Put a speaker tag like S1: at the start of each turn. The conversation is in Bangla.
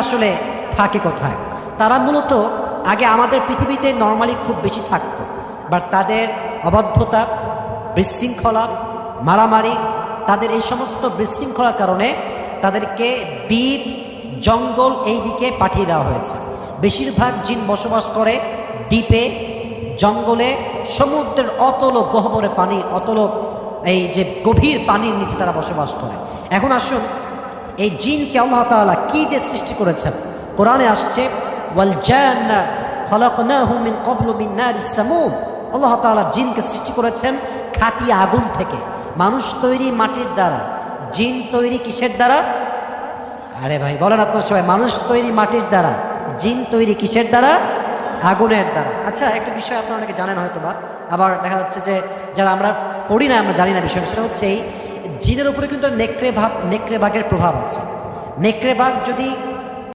S1: আসলে থাকে কোথায়? তারা মূলত আগে আমাদের পৃথিবীতে নর্মালি খুব বেশি থাকতো, বাট তাদের অবাধ্যতা, বিশৃঙ্খলা, মারামারি, তাদের এই সমস্ত বিশৃঙ্খলার কারণে তাদেরকে দ্বীপ, জঙ্গল এই দিকে পাঠিয়ে দেওয়া হয়েছে। বেশিরভাগ জিন বসবাস করে দ্বীপে, জঙ্গলে, সমুদ্রের অতল গহ্বরে পানির, অতল এই যে গভীর পানির নিচে তারা বসবাস করে। এখন আসুন, এই জিনকে আল্লাহ তাআলা কি দিয়ে সৃষ্টি করেছেন? কোরআনে আসছে ওয়াল জান্না খালাকনাহু মিন ক্বাবলু মিন নারিস সামুম। আল্লাহ তাআলা জিনকে সৃষ্টি করেছেন খাঁটি আগুন থেকে। মানুষ তৈরি মাটির দ্বারা, জিন তৈরি কিসের দ্বারা? আরে ভাই বলেন আপনার সবাই, মানুষ তৈরি মাটির দ্বারা, জিন তৈরি কিসের দ্বারা? আগুনের দ্বারা। আচ্ছা, একটা বিষয় আপনারা অনেকে জানেন হয়তো বা, আবার দেখা যাচ্ছে যে যারা আমরা পড়ি না, আমরা জানি না বিষয়টা। সেটা হচ্ছে এই জিনের উপরে কিন্তু নেকড়ে বাঘের প্রভাব আছে। নেকড়ে বাঘ যদি